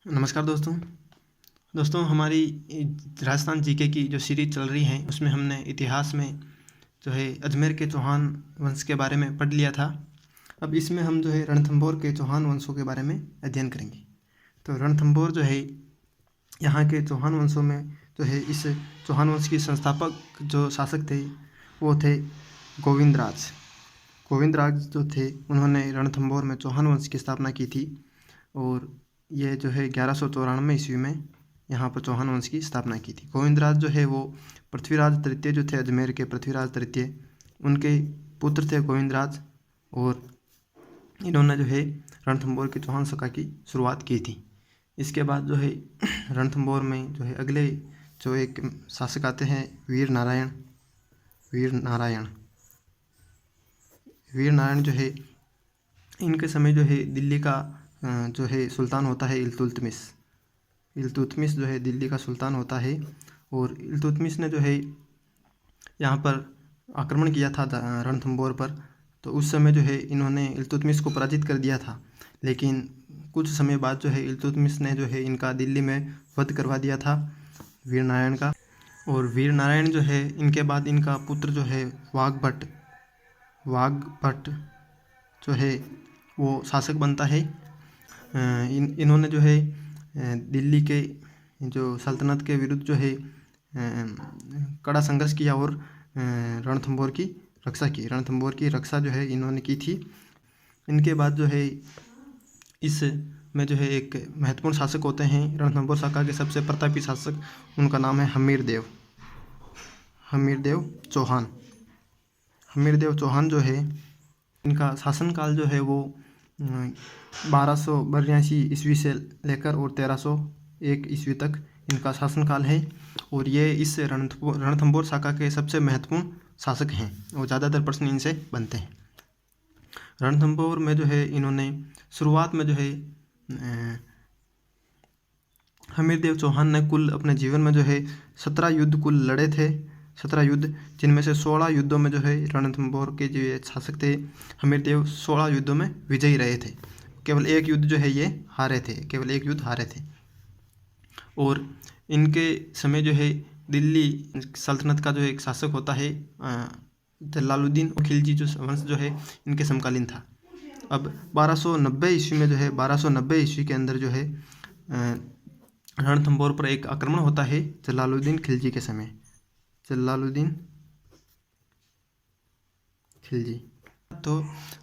नमस्कार दोस्तों हमारी राजस्थान जीके की जो सीरीज चल रही है उसमें हमने इतिहास में जो है अजमेर के चौहान वंश के बारे में पढ़ लिया था। अब इसमें हम जो है रणथंभौर के चौहान वंशों के बारे में अध्ययन करेंगे। तो रणथंभौर जो है यहाँ के चौहान वंशों में जो है इस चौहान वंश की संस्थापक जो शासक थे वो थे गोविंदराज जो थे उन्होंने रणथंभौर में चौहान वंश की स्थापना की थी और ये जो है 1194 ईस्वी में यहाँ पर चौहान वंश की स्थापना की थी। गोविंदराज जो है वो पृथ्वीराज तृतीय जो थे अजमेर के पृथ्वीराज तृतीय उनके पुत्र थे गोविंदराज और इन्होंने जो है रणथंभौर की चौहान शाखा की शुरुआत की थी। इसके बाद जो है रणथंभौर में जो है अगले जो एक शासक आते हैं वीर नारायण जो है इनके समय जो है दिल्ली का जो है सुल्तान होता है इल्तुतमिश जो है दिल्ली का सुल्तान होता है और इल्तुतमिश ने जो है यहाँ पर आक्रमण किया था रणथंभौर पर। तो उस समय जो है इन्होंने इल्तुतमिश को पराजित कर दिया था, लेकिन कुछ समय बाद जो है इल्तुतमिश ने जो है इनका दिल्ली में वध करवा दिया था वीर नारायण का। और वीर नारायण जो है इनके बाद इनका पुत्र जो है वाघभट्ट जो है वो शासक बनता है। इन्होंने जो है दिल्ली के जो सल्तनत के विरुद्ध जो है कड़ा संघर्ष किया और रणथंभौर की रक्षा जो है इन्होंने की थी। इनके बाद जो है इस में जो है एक महत्वपूर्ण शासक होते हैं रणथंभौर शाखा के सबसे प्रतापी शासक, उनका नाम है हमीरदेव चौहान जो है इनका शासनकाल जो है वो 1282 ईस्वी से लेकर और 1301 ईस्वी तक इनका शासनकाल है और ये इस रणथंभौर शाखा के सबसे महत्वपूर्ण शासक हैं और ज़्यादातर प्रश्न इनसे बनते हैं। रणथंभौर में जो है इन्होंने शुरुआत में जो है हमीरदेव चौहान ने कुल अपने जीवन में जो है 17 युद्ध कुल लड़े थे, 17 युद्ध, जिनमें से 16 युद्धों में जो है रणथंभौर के जो शासक थे हमीरदेव 16 युद्धों में विजयी रहे थे। केवल एक युद्ध जो है ये हारे थे और इनके समय जो है दिल्ली सल्तनत का जो एक शासक होता है जलालुद्दीन खिलजी जो वंश जो है इनके समकालीन था। अब 1290 ईस्वी में जो है 1290 ईस्वी के अंदर जो है रणथंभौर पर एक आक्रमण होता है जलालुद्दीन खिलजी के समय। तो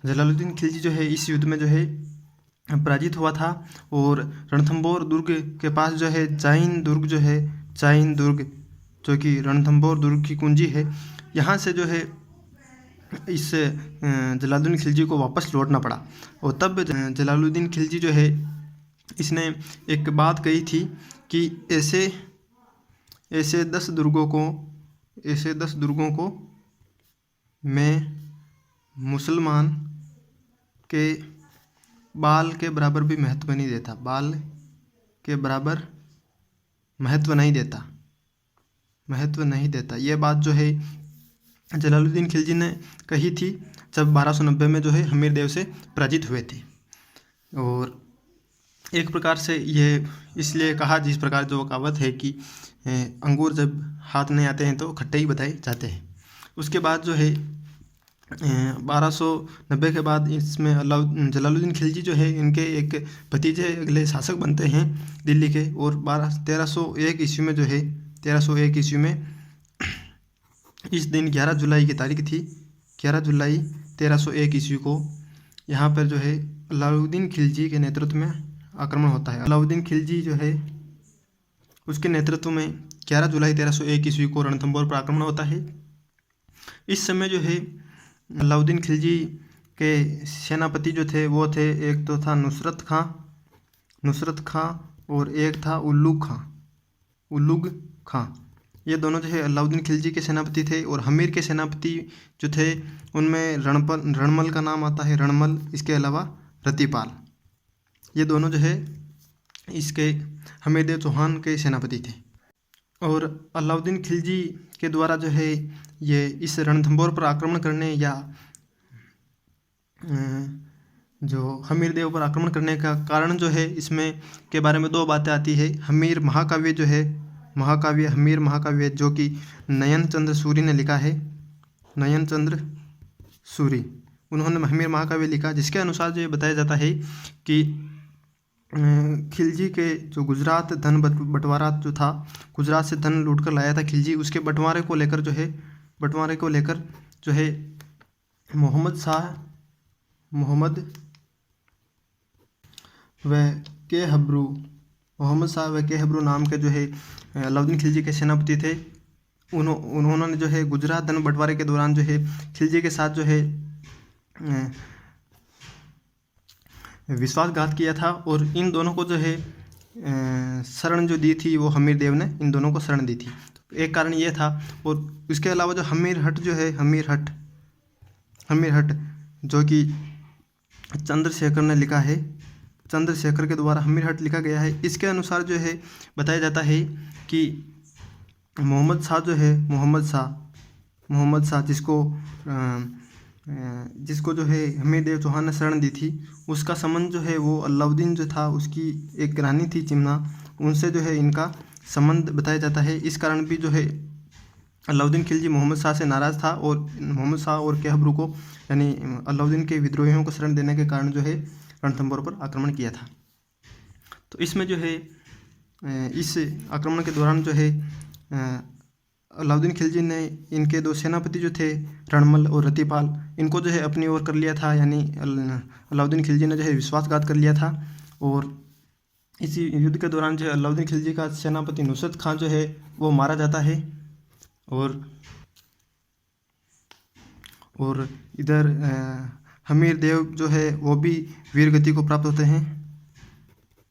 जलालुद्दीन खिलजी जो है इस युद्ध में जो है पराजित हुआ था और रणथंभौर दुर्ग के पास जो है चाइन दुर्ग जो कि रणथंभौर दुर्ग की कुंजी है, यहाँ से जो है इस जलालुद्दीन खिलजी को वापस लौटना पड़ा। और तब जलालुद्दीन खिलजी जो है इसने एक बात कही थी कि ऐसे 10 दुर्गों को मैं मुसलमान के बाल के बराबर भी महत्व नहीं देता। ये बात जो है जलालुद्दीन खिलजी ने कही थी जब 1290 में जो है हमीरदेव से पराजित हुए थे। और एक प्रकार से ये इसलिए कहा जिस प्रकार जो कहावत है कि अंगूर जब हाथ नहीं आते हैं तो खट्टे ही बताए जाते हैं। उसके बाद जो है 1290 के बाद इसमें जलालुद्दीन खिलजी जो है इनके एक भतीजे अगले शासक बनते हैं दिल्ली के और 1301 ईस्वी में इस दिन 11 जुलाई की तारीख थी, 11 जुलाई 1301 ईस्वी को यहाँ पर जो है अलाउद्दीन खिलजी के नेतृत्व में आक्रमण होता है। अलाउद्दीन खिलजी जो है उसके नेतृत्व में 11 जुलाई 1301 ईस्वी को रणथंभौर पर आक्रमण होता है। इस समय जो है अलाउद्दीन खिलजी के सेनापति जो थे वो थे, एक तो था नुसरत खां और एक था उल्लुग खां। ये दोनों जो है अलाउद्दीन खिलजी के सेनापति थे। और हमीर के सेनापति जो थे उनमें रणमल का नाम आता है, रणमल, इसके अलावा रतिपाल, ये दोनों जो है इसके हमीरदेव चौहान के सेनापति थे। और अलाउद्दीन खिलजी के द्वारा जो है ये इस रणथंभौर पर आक्रमण करने या जो हमीर देव पर आक्रमण करने का कारण जो है, इसमें के बारे में दो बातें आती है। हमीर महाकाव्य जो है, महाकाव्य हमीर महाकाव्य जो कि नयन चंद्र सूरी ने लिखा है, नयन चंद्र सूरी, उन्होंने हमीर महाकाव्य लिखा, जिसके अनुसार जो ये बताया जाता है कि खिलजी के जो गुजरात धन बंटवारा जो था, गुजरात से धन लूट कर लाया था खिलजी, उसके बंटवारे को लेकर जो है मोहम्मद शाह व के हब्रू नाम के जो है अलाउद्दीन खिलजी के सेनापति थे। उन्होंने जो है गुजरात धन बंटवारे के दौरान जो है खिलजी के साथ जो है विश्वासघात किया था, और इन दोनों को जो है शरण जो दी थी वो हमीर देव ने इन दोनों को शरण दी थी। एक कारण ये था। और इसके अलावा जो हमीर हट जो है, हमीर हट जो कि चंद्रशेखर ने लिखा है, चंद्रशेखर के द्वारा हमीर हट लिखा गया है। इसके अनुसार जो है बताया जाता है कि मोहम्मद शाह जिसको जो है हमीर देव चौहान ने शरण दी थी, उसका संबंध जो है वो अलाउद्दीन जो था उसकी एक रानी थी चिमना, उनसे जो है इनका संबंध बताया जाता है। इस कारण भी जो है अलाउद्दीन खिलजी मोहम्मद शाह से नाराज़ था, और मोहम्मद शाह और केहब्रू को यानी अलाउद्दीन के विद्रोहियों को शरण देने के कारण जो है रणथंभौर पर आक्रमण किया था। तो इसमें जो है इस आक्रमण के दौरान जो है अलाउद्दीन खिलजी ने इनके दो सेनापति जो थे रणमल और रतिपाल, इनको जो है अपनी ओर कर लिया था, यानी अलाउद्दीन खिलजी ने जो है विश्वासघात कर लिया था। और इसी युद्ध के दौरान जो है अलाउद्दीन खिलजी का सेनापति नुसरत खान जो है वो मारा जाता है। और इधर हमीर देव जो है वो भी वीरगति को प्राप्त होते हैं,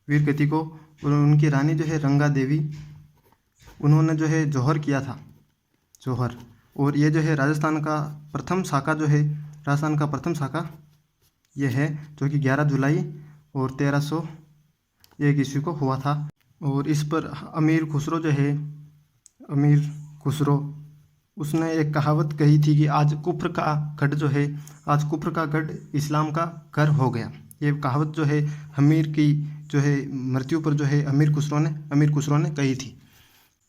वीरगति को। और उनकी रानी जो है रंगा देवी, उन्होंने जो है जौहर किया था, जौहर। और ये जो है राजस्थान का प्रथम शाखा ये है, जो कि 11 जुलाई और 1301 ईस्वी को हुआ था। और इस पर अमीर खुसरो उसने एक कहावत कही थी कि आज कुफ्र का गढ़ इस्लाम का घर हो गया। ये कहावत जो है हमीर की जो है मृत्यु पर जो है अमीर खुसरो ने कही थी।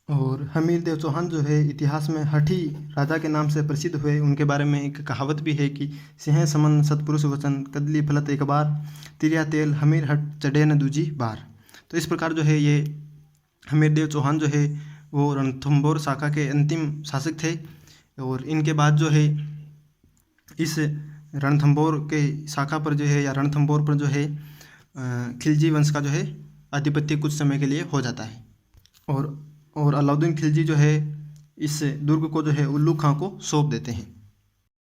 और हमीर देव चौहान जो है इतिहास में हठी राजा के नाम से प्रसिद्ध हुए। उनके बारे में एक कहावत भी है कि सिंह समन सतपुरुष वचन कदली फलत एक बार, तिरिया तेल हमीर हट चढ़े न दूजी बार। तो इस प्रकार जो है ये हमीर देव चौहान जो है वो रणथंभौर शाखा के अंतिम शासक थे। और इनके बाद जो है इस रणथंभौर के शाखा पर जो है या रणथंभौर पर जो है खिलजी वंश का जो है आधिपत्य कुछ समय के लिए हो जाता है। और अलाउद्दीन खिलजी जो है इस दुर्ग को जो है उल्लू खां को सौंप देते हैं।